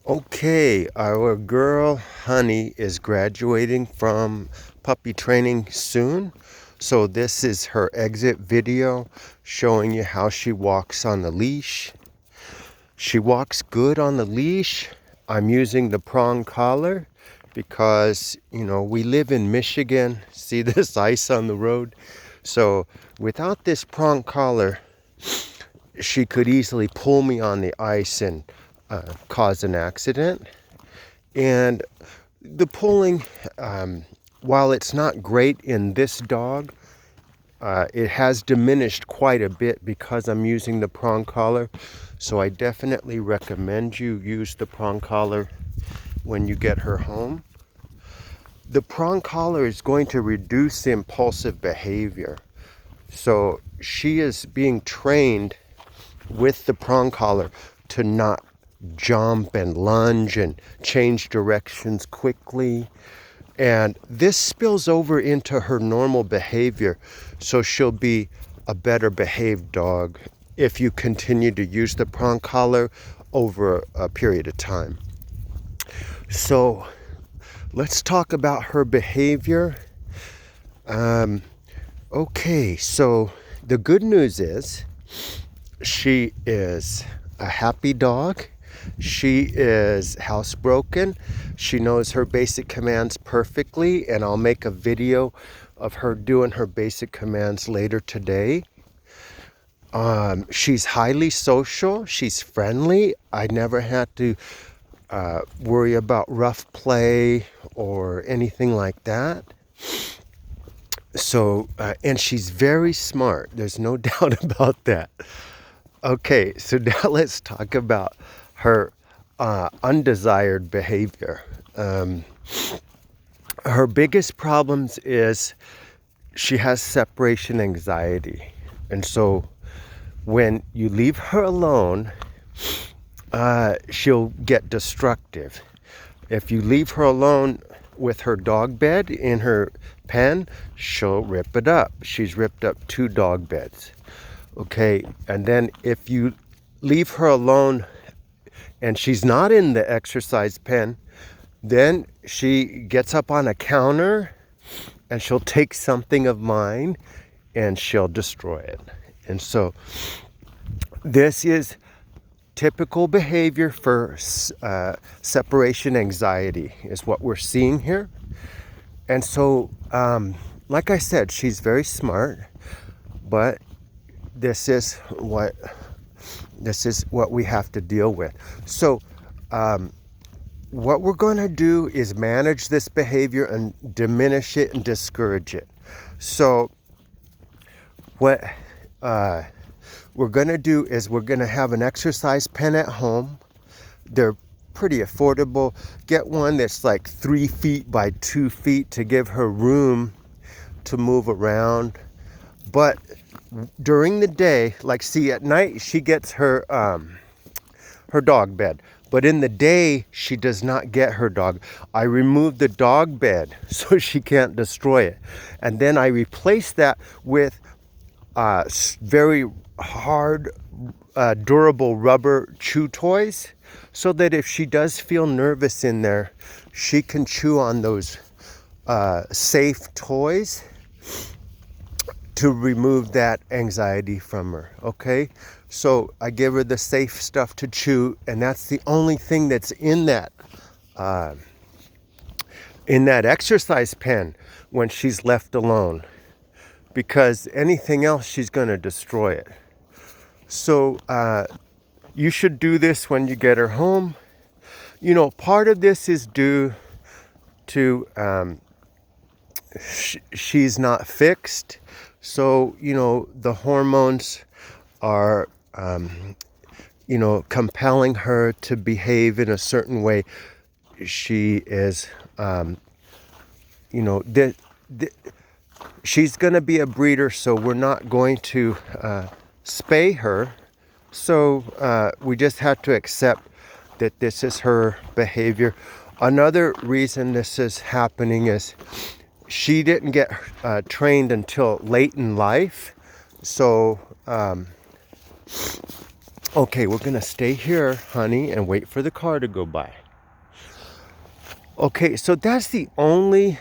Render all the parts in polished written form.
Okay, our girl Honey is graduating from puppy training soon. So this is her exit video showing you how she walks on the leash. She walks good on the leash. I'm using the prong collar because, we live in Michigan. See this ice on the road? So without this prong collar, she could easily pull me on the ice and cause an accident. And the pulling, while it's not great in this dog, it has diminished quite a bit because I'm using the prong collar. So I definitely recommend you use the prong collar when you get her home. The prong collar is going to reduce impulsive behavior. So she is being trained with the prong collar to not jump and lunge and change directions quickly. And this spills over into her normal behavior, so she'll be a better behaved dog if you continue to use the prong collar over a period of time. So let's talk about her behavior. Okay, so the good news is she is a happy dog. She is housebroken. She knows her basic commands perfectly, and I'll make a video of her doing her basic commands later today. She's highly social. She's friendly. I never had to worry about rough play or anything like that. So, and she's very smart. There's no doubt about that. Okay, so now let's talk about her undesired behavior. Her biggest problems is she has separation anxiety. And so when you leave her alone, she'll get destructive. If you leave her alone with her dog bed in her pen, she'll rip it up. She's ripped up 2 dog beds. Okay, and then if you leave her alone and she's not in the exercise pen, then she gets up on a counter and she'll take something of mine and she'll destroy it. And so this is typical behavior for separation anxiety is what we're seeing here. And so, like I said, she's very smart, but this is what we have to deal with. So what we're going to do is manage this behavior and diminish it and discourage it. So what we're going to do is we're going to have an exercise pen at home. They're pretty affordable. Get one that's like 3 feet by 2 feet to give her room to move around. But during the day, at night she gets her dog bed, but in the day she does not get her dog. I remove the dog bed so she can't destroy it, and then I replace that with very hard, durable rubber chew toys, so that if she does feel nervous in there, she can chew on those safe toys to remove that anxiety from her. Okay, so I give her the safe stuff to chew, and that's the only thing that's in that exercise pen when she's left alone, because anything else she's going to destroy it. So you should do this when you get her home. Part of this is due to she's not fixed. So, the hormones are, compelling her to behave in a certain way. She is, she's going to be a breeder, so we're not going to spay her. So we just have to accept that this is her behavior. Another reason this is happening is she didn't get trained until late in life. So Okay, we're going to stay here, honey, and wait for the car to go by. Okay, so that's the only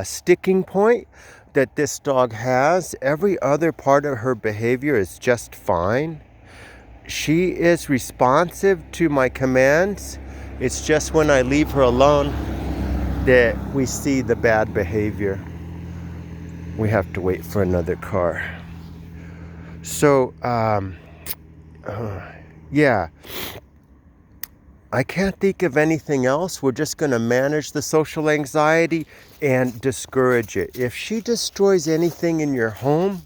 sticking point that this dog has. Every other part of her behavior is just fine. She is responsive to my commands. It's just when I leave her alone that we see the bad behavior. We have to wait for another car. So, yeah. I can't think of anything else. We're just going to manage the social anxiety and discourage it. If she destroys anything in your home,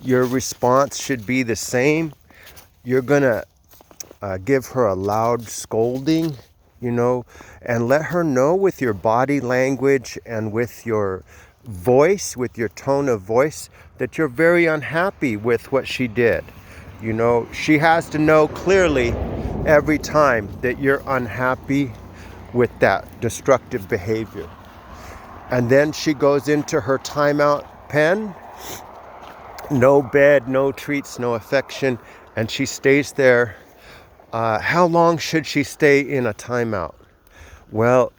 your response should be the same. You're going to give her a loud scolding, and let her know with your body language and with your voice, with your tone of voice, that you're very unhappy with what she did. She has to know clearly every time that you're unhappy with that destructive behavior. And then she goes into her timeout pen. No bed, no treats, no affection. And she stays there. How long should she stay in a timeout? Well,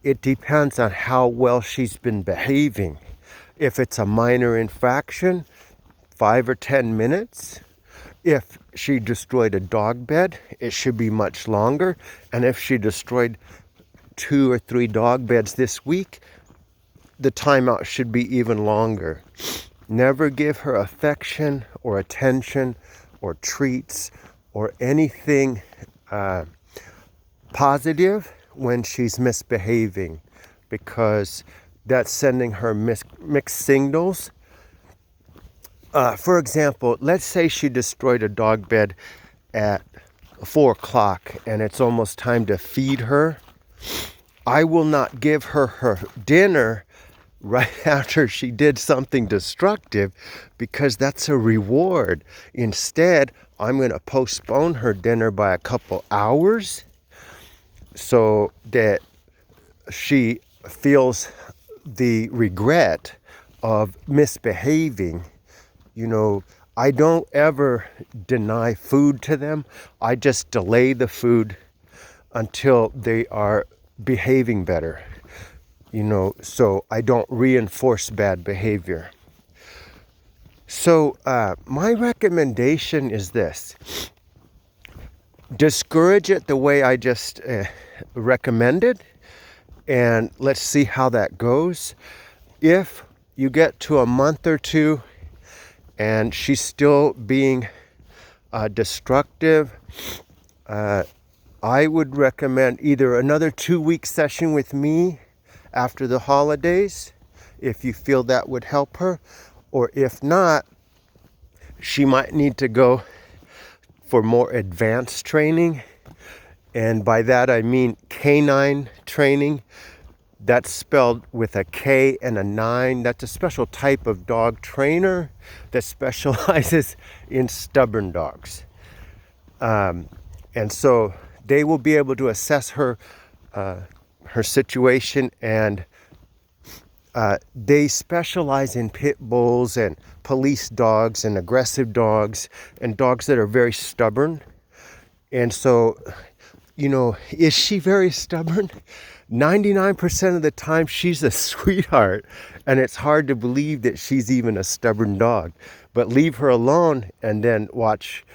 it depends on how well she's been behaving. If it's a minor infraction, 5 or 10 minutes. If she destroyed a dog bed, it should be much longer. And if she destroyed 2 or 3 dog beds this week, the timeout should be even longer. Never give her affection or attention or treats or anything positive when she's misbehaving, because that's sending her mixed signals. For example, let's say she destroyed a dog bed at 4 o'clock and it's almost time to feed her. I will not give her her dinner right after she did something destructive, because that's a reward. Instead, I'm going to postpone her dinner by a couple hours so that she feels the regret of misbehaving. I don't ever deny food to them. I just delay the food until they are behaving better. So I don't reinforce bad behavior. So my recommendation is this. Discourage it the way I just recommended, and let's see how that goes. If you get to a month or two and she's still being destructive, I would recommend either another 2-week session with me after the holidays, if you feel that would help her. Or if not, she might need to go for more advanced training. And by that I mean canine training. That's spelled with a K and a 9. That's a special type of dog trainer that specializes in stubborn dogs. And so they will be able to assess her situation, and they specialize in pit bulls and police dogs and aggressive dogs and dogs that are very stubborn. And so, is she very stubborn? 99% of the time she's a sweetheart, and it's hard to believe that she's even a stubborn dog. But leave her alone and then watch.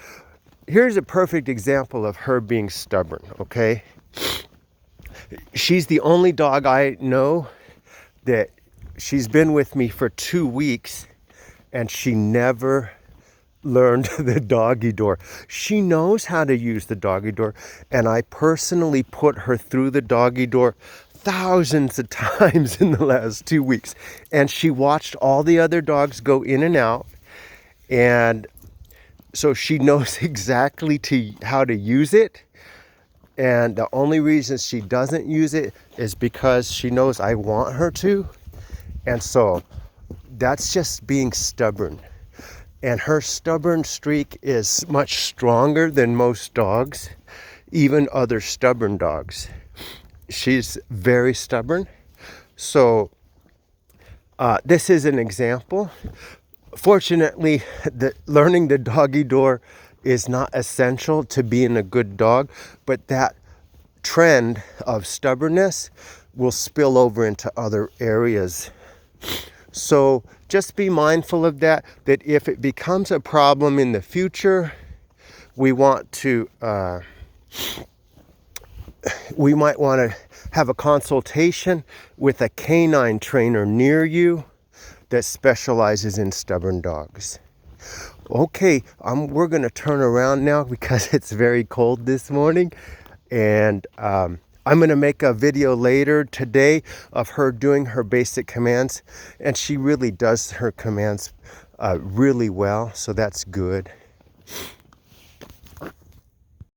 Here's a perfect example of her being stubborn, okay? She's the only dog I know that she's been with me for 2 weeks, and she never learned the doggy door. She knows how to use the doggy door, and I personally put her through the doggy door thousands of times in the last 2 weeks. And she watched all the other dogs go in and out, and so she knows exactly how to use it. And the only reason she doesn't use it is because she knows I want her to. And so that's just being stubborn. And her stubborn streak is much stronger than most dogs, even other stubborn dogs. She's very stubborn. So this is an example. Fortunately, learning the doggy door is not essential to being a good dog, but that trend of stubbornness will spill over into other areas. So just be mindful of that, that if it becomes a problem in the future, we want to, we might want to have a consultation with a canine trainer near you that specializes in stubborn dogs. Okay, we're going to turn around now because it's very cold this morning. And I'm going to make a video later today of her doing her basic commands. And she really does her commands really well. So that's good.